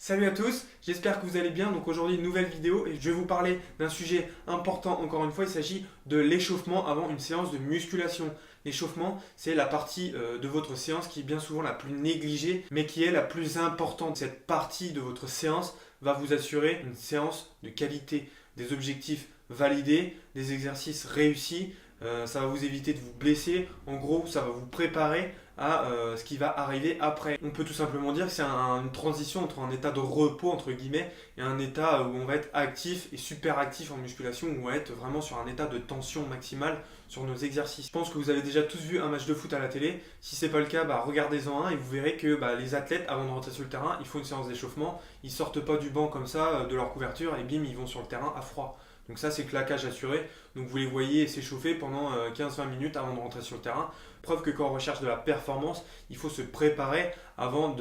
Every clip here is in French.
Salut à tous, j'espère que vous allez bien. Donc aujourd'hui une nouvelle vidéo et je vais vous parler d'un sujet important encore une fois. Il s'agit de l'échauffement avant une séance de musculation. L'échauffement, c'est la partie de votre séance qui est bien souvent la plus négligée mais qui est la plus importante. Cette partie de votre séance va vous assurer une séance de qualité, des objectifs validés, des exercices réussis. Ça va vous éviter de vous blesser. En gros, ça va vous préparer à ce qui va arriver après. On peut tout simplement dire que c'est une transition entre un état de repos entre guillemets et un état où on va être actif et super actif en musculation, où on va être vraiment sur un état de tension maximale sur nos exercices. Je pense que vous avez déjà tous vu un match de foot à la télé. Si c'est pas le cas, regardez-en un et vous verrez que les athlètes, avant de rentrer sur le terrain, ils font une séance d'échauffement. Ils sortent pas du banc comme ça, de leur couverture, et bim, ils vont sur le terrain à froid. Donc ça, c'est claquage assuré. Donc vous les voyez s'échauffer pendant 15-20 minutes avant de rentrer sur le terrain. Preuve que quand on recherche de la performance, il faut se préparer avant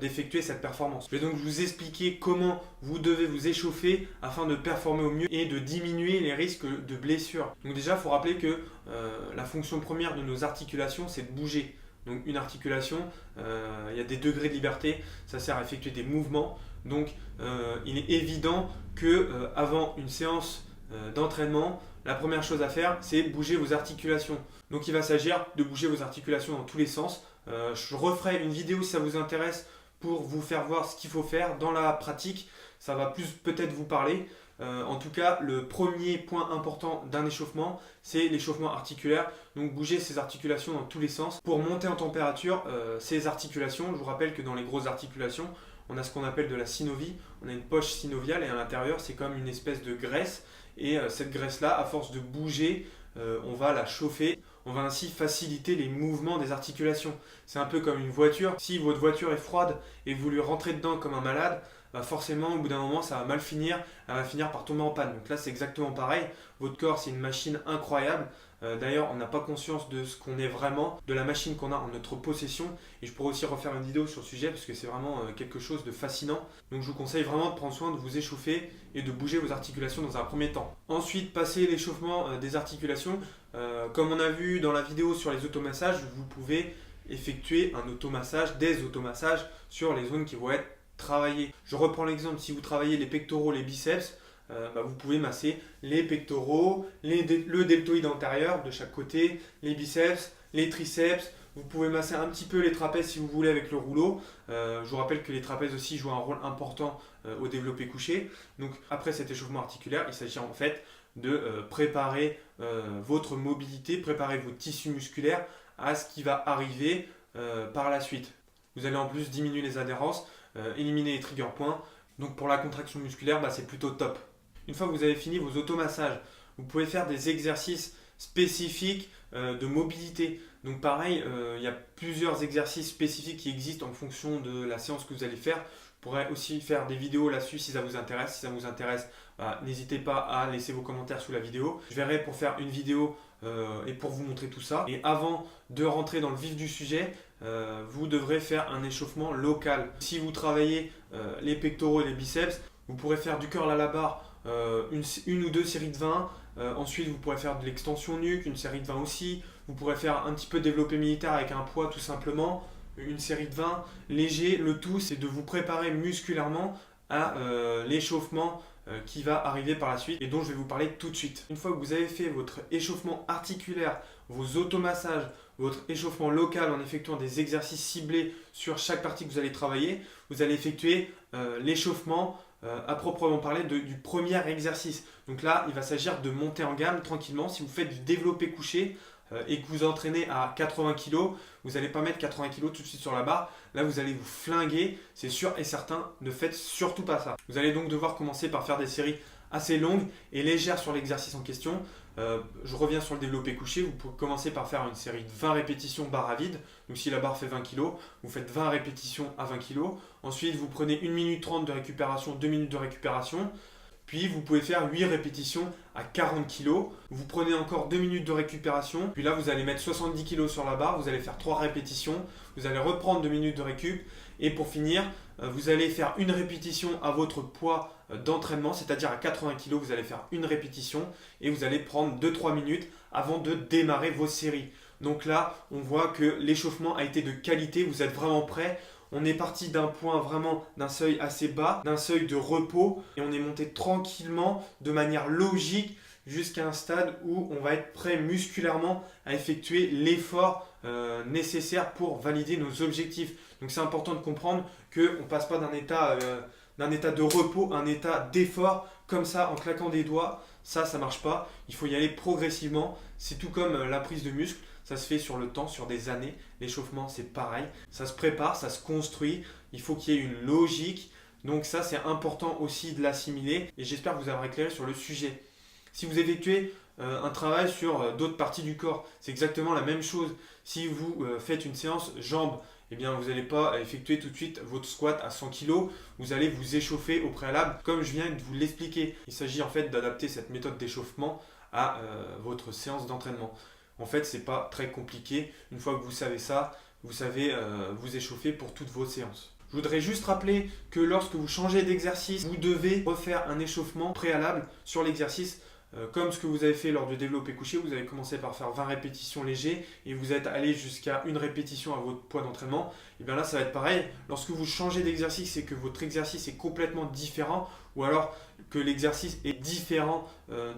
d'effectuer cette performance. Je vais donc vous expliquer comment vous devez vous échauffer afin de performer au mieux et de diminuer les risques de blessures. Donc déjà, il faut rappeler que la fonction première de nos articulations, c'est de bouger. Donc une articulation, il y a des degrés de liberté, ça sert à effectuer des mouvements. Donc il est évident que avant une séance d'entraînement, la première chose à faire, c'est bouger vos articulations. Donc il va s'agir de bouger vos articulations dans tous les sens. Je referai une vidéo si ça vous intéresse pour vous faire voir ce qu'il faut faire dans la pratique. Ça va plus peut-être vous parler. En tout cas, le premier point important d'un échauffement, c'est l'échauffement articulaire. Donc bouger ces articulations dans tous les sens. Pour monter en température, ces articulations, je vous rappelle que dans les grosses articulations, on a ce qu'on appelle de la synovie. On a une poche synoviale et à l'intérieur, c'est comme une espèce de graisse. Et cette graisse-là, à force de bouger, on va la chauffer. On va ainsi faciliter les mouvements des articulations. C'est un peu comme une voiture. Si votre voiture est froide et vous lui rentrez dedans comme un malade, forcément, au bout d'un moment, ça va mal finir. Elle va finir par tomber en panne. Donc là, c'est exactement pareil. Votre corps, c'est une machine incroyable. D'ailleurs, on n'a pas conscience de ce qu'on est vraiment, de la machine qu'on a en notre possession. Et je pourrais aussi refaire une vidéo sur le sujet parce que c'est vraiment quelque chose de fascinant. Donc je vous conseille vraiment de prendre soin de vous échauffer et de bouger vos articulations dans un premier temps. Ensuite, passer l'échauffement des articulations. Comme on a vu dans la vidéo sur les automassages, vous pouvez effectuer un automassage, des automassages sur les zones qui vont être travaillées. Je reprends l'exemple, si vous travaillez les pectoraux, les biceps, vous pouvez masser les pectoraux, le deltoïde antérieur de chaque côté, les biceps, les triceps. Vous pouvez masser un petit peu les trapèzes si vous voulez avec le rouleau. Je vous rappelle que les trapèzes aussi jouent un rôle important au développé couché. Donc après cet échauffement articulaire, il s'agit en fait de préparer votre mobilité, préparer vos tissus musculaires à ce qui va arriver par la suite. Vous allez en plus diminuer les adhérences, éliminer les trigger points. Donc pour la contraction musculaire, c'est plutôt top. Une fois que vous avez fini vos automassages, vous pouvez faire des exercices spécifiques de mobilité. Donc pareil, il y a plusieurs exercices spécifiques qui existent en fonction de la séance que vous allez faire. Je pourrais aussi faire des vidéos là-dessus si ça vous intéresse. Si ça vous intéresse, n'hésitez pas à laisser vos commentaires sous la vidéo. Je verrai pour faire une vidéo et pour vous montrer tout ça. Et avant de rentrer dans le vif du sujet, vous devrez faire un échauffement local. Si vous travaillez les pectoraux et les biceps, vous pourrez faire du curl à la barre, une ou deux séries de 20. Ensuite, vous pourrez faire de l'extension nuque, une série de 20 aussi. Vous pourrez faire un petit peu de développé militaire avec un poids tout simplement, une série de 20 léger. Le tout, c'est de vous préparer musculairement à l'échauffement qui va arriver par la suite et dont je vais vous parler tout de suite. Une fois que vous avez fait votre échauffement articulaire, vos automassages, votre échauffement local en effectuant des exercices ciblés sur chaque partie que vous allez travailler, vous allez effectuer l'échauffement à proprement parler du premier exercice. Donc là, il va s'agir de monter en gamme tranquillement. Si vous faites du développé couché et que vous entraînez à 80 kg, vous n'allez pas mettre 80 kg tout de suite sur la barre. Là, vous allez vous flinguer, c'est sûr et certain. Ne faites surtout pas ça. Vous allez donc devoir commencer par faire des séries assez longues et légères sur l'exercice en question. Je reviens sur le développé couché. Vous pouvez commencer par faire une série de 20 répétitions barre à vide. Donc si la barre fait 20 kg, vous faites 20 répétitions à 20 kg. Ensuite, vous prenez 1 minute 30 de récupération, 2 minutes de récupération. Puis vous pouvez faire 8 répétitions à 40 kg. Vous prenez encore 2 minutes de récupération. Puis là, vous allez mettre 70 kg sur la barre. Vous allez faire 3 répétitions. Vous allez reprendre 2 minutes de récup. Et pour finir, vous allez faire une répétition à votre poids d'entraînement, c'est-à-dire à 80 kg. Vous allez faire une répétition et vous allez prendre 2-3 minutes avant de démarrer vos séries. Donc là, on voit que l'échauffement a été de qualité. Vous êtes vraiment prêt. On est parti d'un point vraiment, d'un seuil assez bas, d'un seuil de repos, et on est monté tranquillement, de manière logique, jusqu'à un stade où on va être prêt musculairement à effectuer l'effort nécessaire pour valider nos objectifs. Donc c'est important de comprendre qu'on ne passe pas d'un état de repos à un état d'effort comme ça en claquant des doigts. Ça marche pas. Il faut y aller progressivement. C'est tout comme la prise de muscle. Ça se fait sur le temps, sur des années. L'échauffement, c'est pareil. Ça se prépare, ça se construit. Il faut qu'il y ait une logique. Donc ça, c'est important aussi de l'assimiler. Et j'espère que vous avez éclairé sur le sujet. Si vous effectuez un travail sur d'autres parties du corps, c'est exactement la même chose. Si vous faites une séance jambes, eh bien, vous n'allez pas effectuer tout de suite votre squat à 100 kg. Vous allez vous échauffer au préalable, comme je viens de vous l'expliquer. Il s'agit en fait d'adapter cette méthode d'échauffement à votre séance d'entraînement. En fait, c'est pas très compliqué. Une fois que vous savez ça, vous savez vous échauffer pour toutes vos séances. Je voudrais juste rappeler que lorsque vous changez d'exercice, vous devez refaire un échauffement préalable sur l'exercice. Comme ce que vous avez fait lors du développé couché, vous avez commencé par faire 20 répétitions légers et vous êtes allé jusqu'à une répétition à votre poids d'entraînement. Et bien là, ça va être pareil. Lorsque vous changez d'exercice et que votre exercice est complètement différent, ou alors que l'exercice est différent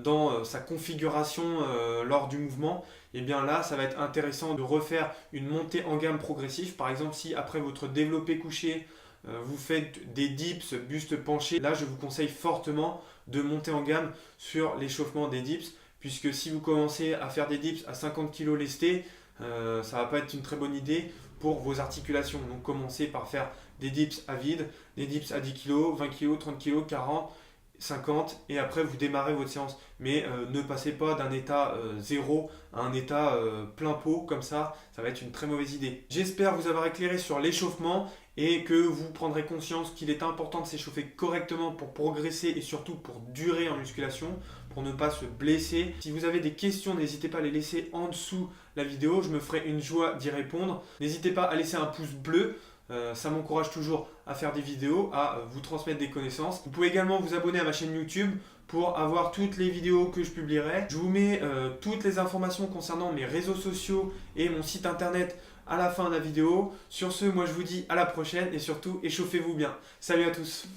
dans sa configuration lors du mouvement, et bien là, ça va être intéressant de refaire une montée en gamme progressive. Par exemple, si après votre développé couché, vous faites des dips, buste penché, là je vous conseille fortement de monter en gamme sur l'échauffement des dips, puisque si vous commencez à faire des dips à 50 kg lestés, ça ne va pas être une très bonne idée pour vos articulations. Donc commencez par faire des dips à vide, des dips à 10 kg, 20 kg, 30 kg, 40, 50 et après vous démarrez votre séance. Mais ne passez pas d'un état zéro à un état plein pot comme ça va être une très mauvaise idée. J'espère vous avoir éclairé sur l'échauffement et que vous prendrez conscience qu'il est important de s'échauffer correctement pour progresser et surtout pour durer en musculation, pour ne pas se blesser. Si vous avez des questions, n'hésitez pas à les laisser en dessous la vidéo, je me ferai une joie d'y répondre. N'hésitez pas à laisser un pouce bleu. Ça m'encourage toujours à faire des vidéos, à vous transmettre des connaissances. Vous pouvez également vous abonner à ma chaîne YouTube pour avoir toutes les vidéos que je publierai. Je vous mets toutes les informations concernant mes réseaux sociaux et mon site internet à la fin de la vidéo. Sur ce, moi je vous dis à la prochaine et surtout échauffez-vous bien. Salut à tous!